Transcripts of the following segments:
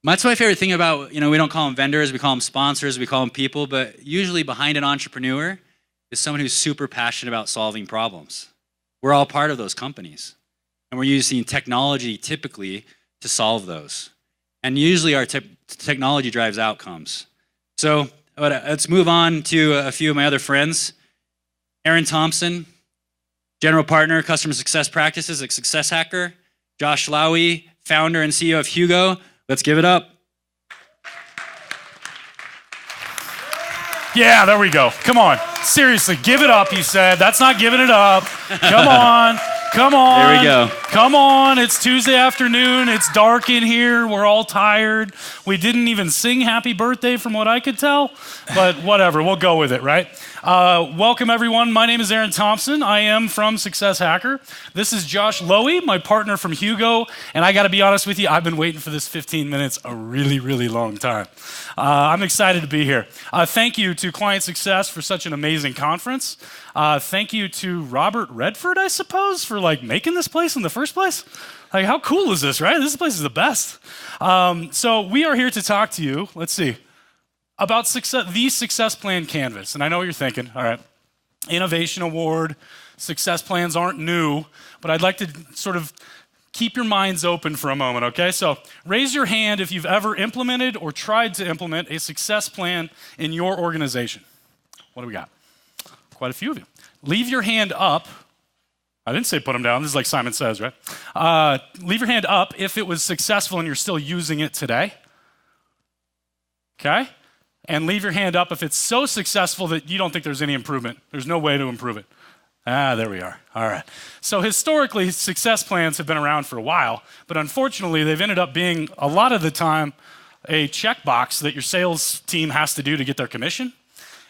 That's my favorite thing about, we don't call them vendors, we call them sponsors, we call them people, but usually behind an entrepreneur is someone who's super passionate about solving problems. We're all part of those companies, and we're using technology typically to solve those. And usually our technology drives outcomes. So let's move on to a few of my other friends. Aaron Thompson, General Partner, Customer Success Practices at Success Hacker. Josh Lowy, Founder and CEO of Hugo. Let's give it up. Yeah, there we go. Come on. Seriously, give it up, he said. That's not giving it up. Come on. Come on. There we go. Come on. It's Tuesday afternoon. It's dark in here. We're all tired. We didn't even sing happy birthday from what I could tell, but whatever. We'll go with it, right? Welcome, everyone. My name is Aaron Thompson. I am from Success Hacker. This is Josh Lowy, my partner from Hugo, and I got to be honest with you, I've been waiting for this 15 minutes a really, really long time. I'm excited to be here. Thank you to Client Success for such an amazing conference. Thank you to Robert Redford, I suppose, for making this place in the first place. How cool is this, right? This place is the best. So we are here to talk to you, let's see, about the SuccessPLAN Canvas. And I know what you're thinking, all right, Innovation Award, success plans aren't new, but I'd like to sort of keep your minds open for a moment, okay? So raise your hand if you've ever implemented or tried to implement a success plan in your organization. What do we got? Quite a few of you. Leave your hand up. I didn't say put them down. This is like Simon Says, right? Leave your hand up if it was successful and you're still using it today. Okay? And leave your hand up if it's so successful that you don't think there's any improvement. There's no way to improve it. There we are. All right. So historically, success plans have been around for a while, but unfortunately, they've ended up being, a lot of the time, a checkbox that your sales team has to do to get their commission.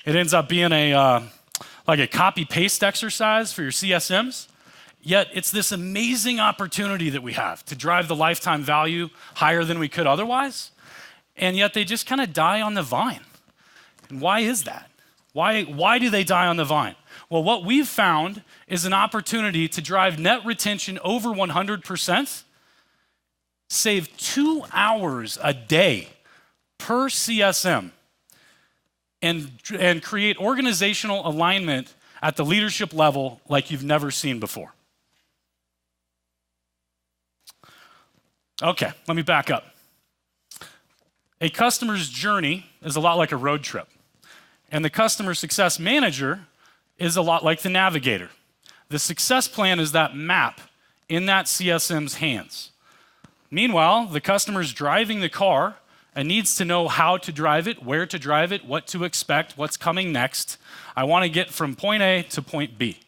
It ends up being a copy-paste exercise for your CSMs. Yet it's this amazing opportunity that we have to drive the lifetime value higher than we could otherwise, and yet they just kind of die on the vine. And why is that? Why do they die on the vine? Well, what we've found is an opportunity to drive net retention over 100%, save 2 hours a day per CSM, and create organizational alignment at the leadership level like you've never seen before. Okay, let me back up. A customer's journey is a lot like a road trip, and the customer success manager is a lot like the navigator. The success plan is that map in that CSM's hands. Meanwhile, the customer's driving the car and needs to know how to drive it, where to drive it, what to expect, what's coming next. I want to get from point A to point B.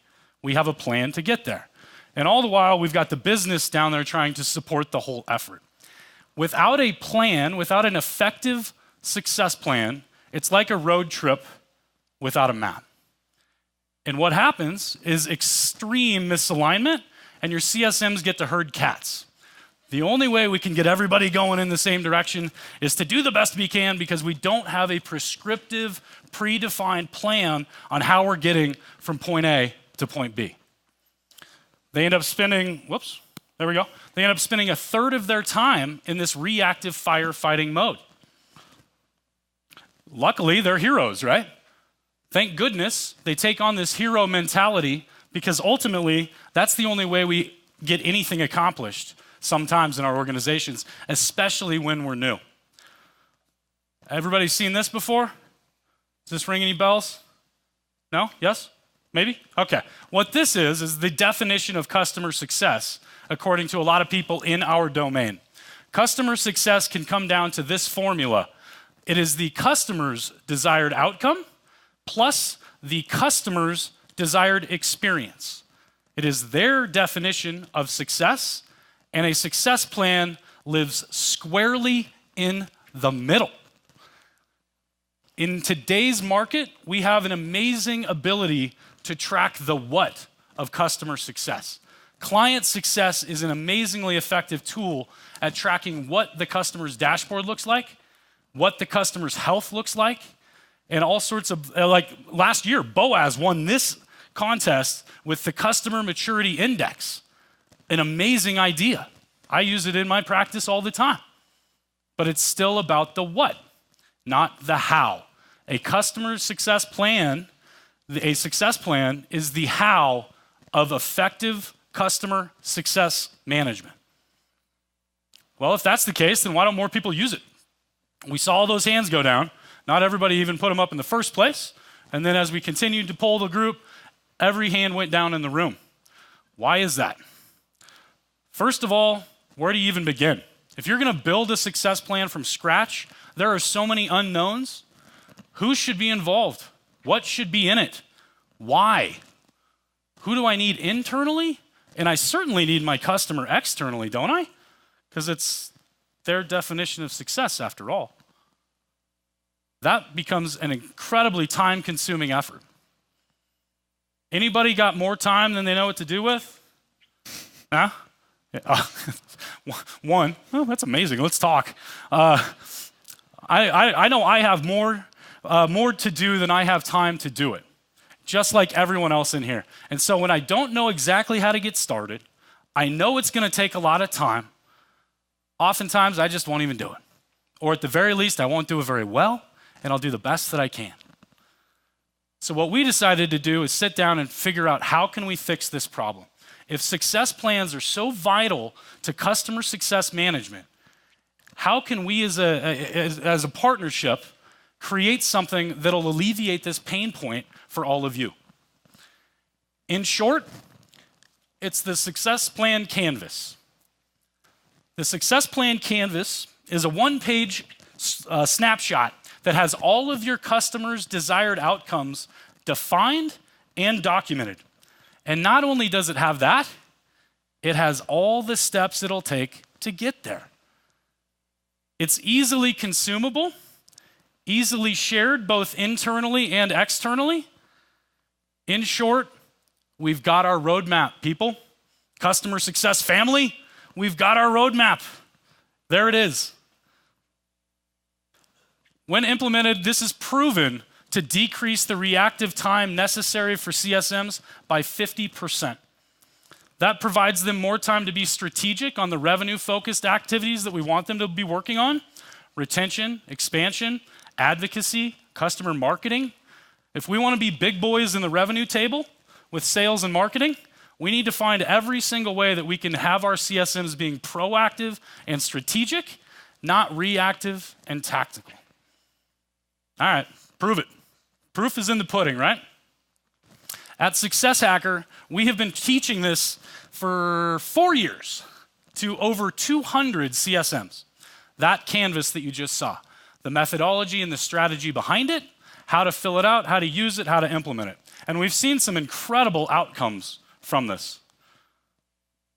We have a plan to get there. And all the while, we've got the business down there trying to support the whole effort. Without a plan, without an effective success plan, it's like a road trip without a map. And what happens is extreme misalignment, and your CSMs get to herd cats. The only way we can get everybody going in the same direction is to do the best we can, because we don't have a prescriptive, predefined plan on how we're getting from point A to point B. They end up spending, they end up spending a third of their time in this reactive firefighting mode. Luckily, they're heroes, right? Thank goodness they take on this hero mentality, because ultimately, that's the only way we get anything accomplished sometimes in our organizations, especially when we're new. Everybody seen this before? Does this ring any bells? No? Yes? Maybe? Okay. What this is the definition of customer success, according to a lot of people in our domain. Customer success can come down to this formula. It is the customer's desired outcome plus the customer's desired experience. It is their definition of success, and a success plan lives squarely in the middle. In today's market, we have an amazing ability to track the what of customer success. Client success is an amazingly effective tool at tracking what the customer's dashboard looks like, what the customer's health looks like, and all sorts of, last year, Boaz won this contest with the Customer Maturity Index. An amazing idea. I use it in my practice all the time. but it's still about the what, not the how. A customer success plan, a success plan is the how of effective customer success management. Well, if that's the case, then why don't more people use it? We saw all those hands go down. Not everybody even put them up in the first place. And then as we continued to poll the group, every hand went down in the room. Why is that? First of all, where do you even begin? If you're going to build a success plan from scratch, there are so many unknowns. Who should be involved? What should be in it? Why? Who do I need internally? And I certainly need my customer externally, don't I? Because it's their definition of success after all. That becomes an incredibly time-consuming effort. Anybody got more time than they know what to do with? Huh? Yeah. One. Oh, that's amazing. Let's talk. I know I have more to do than I have time to do it, just like everyone else in here. And so when I don't know exactly how to get started, I know it's going to take a lot of time. Oftentimes, I just won't even do it. Or at the very least, I won't do it very well, and I'll do the best that I can. So what we decided to do is sit down and figure out how can we fix this problem. If success plans are so vital to customer success management, how can we as a partnership create something that'll alleviate this pain point for all of you? In short, it's the SuccessPLAN Canvas. The SuccessPLAN Canvas is a one-page snapshot that has all of your customers' desired outcomes defined and documented. And not only does it have that, it has all the steps it'll take to get there. It's easily consumable, easily shared both internally and externally. In short, we've got our roadmap, people. Customer success family, we've got our roadmap. There it is. When implemented, this is proven to decrease the reactive time necessary for CSMs by 50%. That provides them more time to be strategic on the revenue-focused activities that we want them to be working on: retention, expansion, advocacy, customer marketing. If we want to be big boys in the revenue table with sales and marketing, we need to find every single way that we can have our CSMs being proactive and strategic, not reactive and tactical. All right, prove it. Proof is in the pudding, right? At Success Hacker, we have been teaching this for 4 years to over 200 CSMs. That canvas that you just saw, the methodology and the strategy behind it, how to fill it out, how to use it, how to implement it. And we've seen some incredible outcomes from this.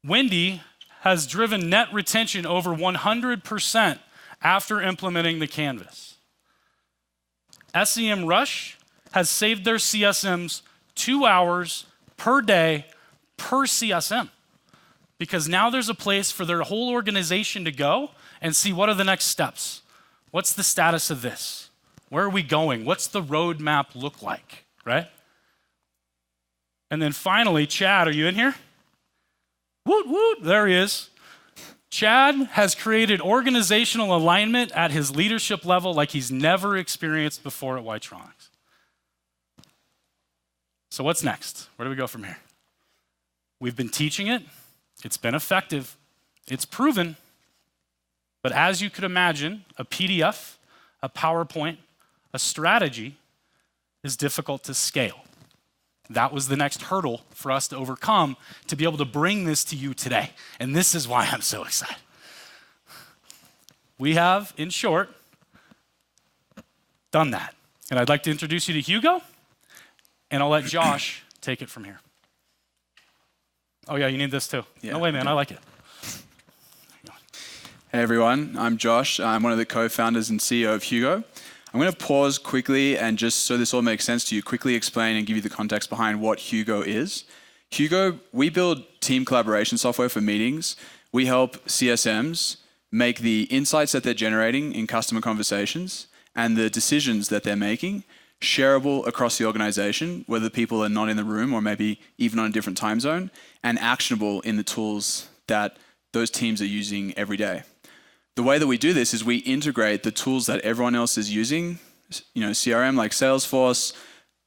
Wendy has driven net retention over 100% after implementing the canvas. SEM Rush has saved their CSMs 2 hours per day per CSM, because now there's a place for their whole organization to go and see what are the next steps. What's the status of this? Where are we going? What's the roadmap look like, right? And then finally, Chad, are you in here? Woot, woot, there he is. Chad has created organizational alignment at his leadership level like he's never experienced before at Ytronics. So what's next? Where do we go from here? We've been teaching it. It's been effective. It's proven. But as you could imagine, a PDF, a PowerPoint, a strategy is difficult to scale. That was the next hurdle for us to overcome to be able to bring this to you today. And this is why I'm so excited. We have, in short, done that. And I'd like to introduce you to Hugo, and I'll let Josh take it from here. Oh yeah, you need this too. Yeah. No way, man, I like it. Hey everyone, I'm Josh. I'm one of the co-founders and CEO of Hugo. I'm going to pause quickly and just so this all makes sense to you, quickly explain and give you the context behind what Hugo is. Hugo, we build team collaboration software for meetings. We help CSMs make the insights that they're generating in customer conversations and the decisions that they're making shareable across the organization, whether people are not in the room or maybe even on a different time zone, and actionable in the tools that those teams are using every day. the way that we do this is we integrate the tools that everyone else is using, CRM like Salesforce,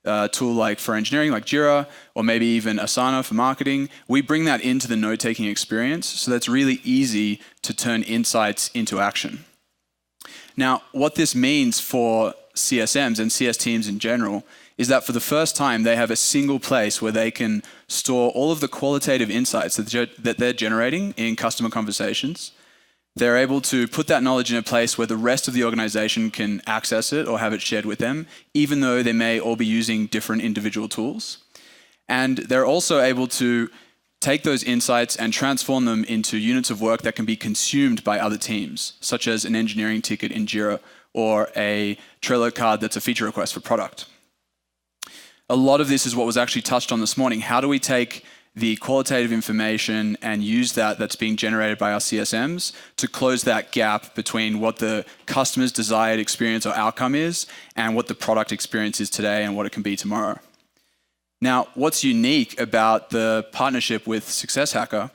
a tool like for engineering like Jira, or maybe even Asana for marketing. We bring that into the note-taking experience so that's really easy to turn insights into action. Now, what this means for CSMs and CS teams in general is that for the first time, they have a single place where they can store all of the qualitative insights that they're generating in customer conversations. They're able to put that knowledge in a place where the rest of the organization can access it or have it shared with them, even though they may all be using different individual tools. And they're also able to take those insights and transform them into units of work that can be consumed by other teams, such as an engineering ticket in Jira or a Trello card that's a feature request for product. A lot of this is what was actually touched on this morning. How do we take the qualitative information and use that's being generated by our CSMs to close that gap between what the customer's desired experience or outcome is and what the product experience is today and what it can be tomorrow? Now, what's unique about the partnership with SuccessHacker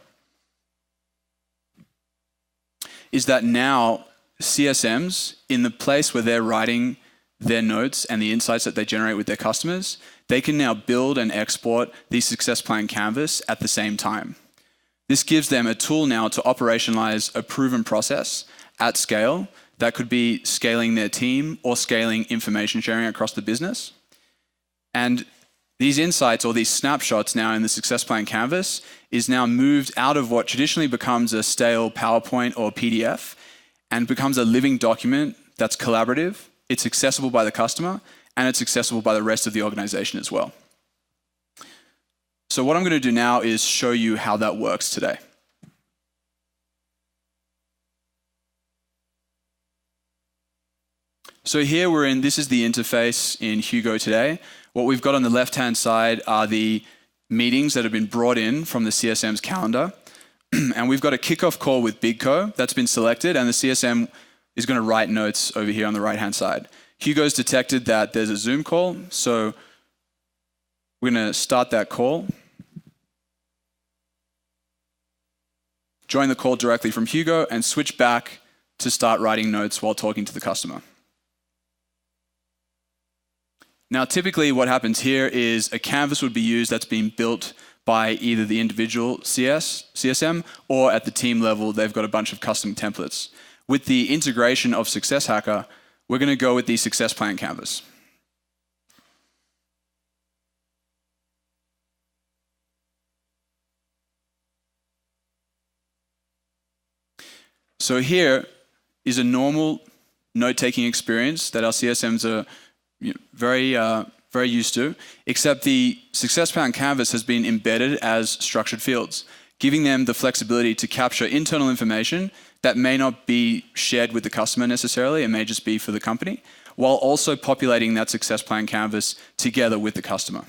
is that now CSMs, in the place where they're writing their notes and the insights that they generate with their customers, they can now build and export the SuccessPLAN Canvas at the same time. This gives them a tool now to operationalize a proven process at scale that could be scaling their team or scaling information sharing across the business. And these insights or these snapshots now in the SuccessPLAN Canvas is now moved out of what traditionally becomes a stale PowerPoint or PDF and becomes a living document that's collaborative, it's accessible by the customer, and it's accessible by the rest of the organization as well. So what I'm going to do now is show you how that works today. So here this is the interface in Hugo today. What we've got on the left-hand side are the meetings that have been brought in from the CSM's calendar. And we've got a kickoff call with BigCo that's been selected, and the CSM is going to write notes over here on the right-hand side. Hugo's detected that there's a Zoom call, so we're going to start that call. Join the call directly from Hugo and switch back to start writing notes while talking to the customer. Now, typically what happens here is a canvas would be used that's been built by either the individual CSM or at the team level, they've got a bunch of custom templates. With the integration of SuccessHacker, we're going to go with the SuccessPLAN Canvas. So here is a normal note-taking experience that our CSMs are very used to, except the SuccessPLAN Canvas has been embedded as structured fields, giving them the flexibility to capture internal information that may not be shared with the customer necessarily, it may just be for the company, while also populating that SuccessPLAN Canvas together with the customer.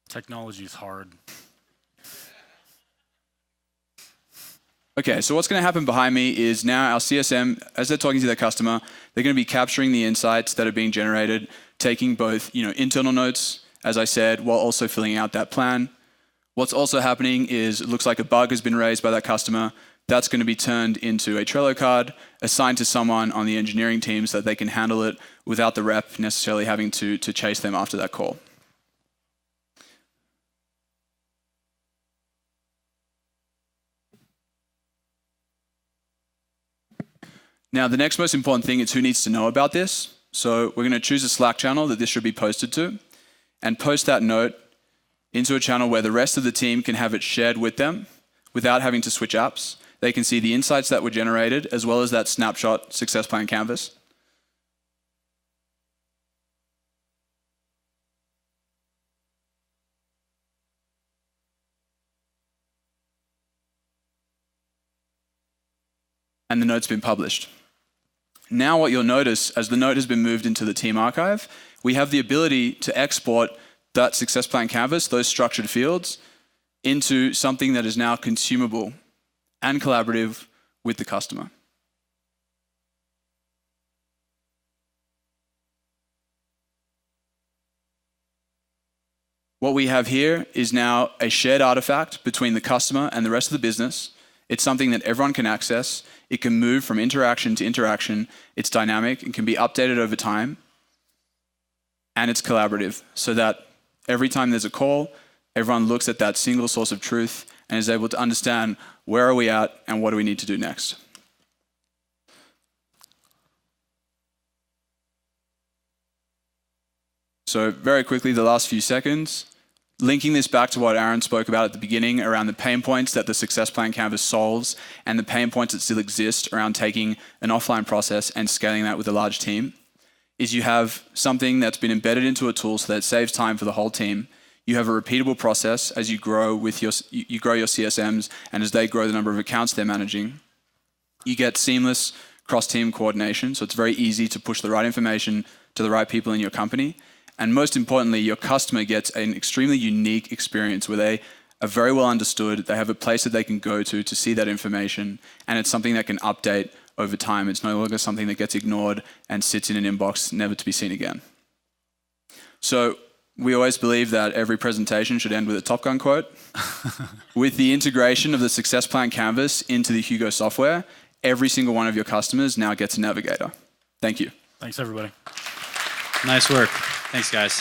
Technology is hard. Okay, so what's going to happen behind me is now our CSM, as they're talking to their customer, they're going to be capturing the insights that are being generated, taking both internal notes, as I said, while also filling out that plan. What's also happening is it looks like a bug has been raised by that customer. That's going to be turned into a Trello card, assigned to someone on the engineering team so that they can handle it without the rep necessarily having to chase them after that call. Now, the next most important thing is who needs to know about this. So we're going to choose a Slack channel that this should be posted to and post that note into a channel where the rest of the team can have it shared with them without having to switch apps. They can see the insights that were generated as well as that snapshot SuccessPLAN Canvas. And the note's been published. Now what you'll notice, as the note has been moved into the team archive, we have the ability to export that SuccessPLAN Canvas, those structured fields, into something that is now consumable and collaborative with the customer. What we have here is now a shared artifact between the customer and the rest of the business. It's something that everyone can access. It can move from interaction to interaction. It's dynamic. It can be updated over time. And it's collaborative, so that every time there's a call, everyone looks at that single source of truth and is able to understand where are we at and what do we need to do next. So very quickly, the last few seconds, linking this back to what Aaron spoke about at the beginning around the pain points that the SuccessPLAN Canvas solves and the pain points that still exist around taking an offline process and scaling that with a large team, is you have something that's been embedded into a tool so that it saves time for the whole team. You have a repeatable process as you grow with your CSMs and as they grow the number of accounts they're managing. You get seamless cross-team coordination, so it's very easy to push the right information to the right people in your company. And most importantly, your customer gets an extremely unique experience where they are very well understood, they have a place that they can go to see that information, and it's something that can update over time. It's no longer something that gets ignored and sits in an inbox, never to be seen again. So we always believe that every presentation should end with a Top Gun quote. With the integration of the SuccessPLAN Canvas into the Hugo software, every single one of your customers now gets a navigator. Thank you. Thanks, everybody. Nice work. Thanks, guys.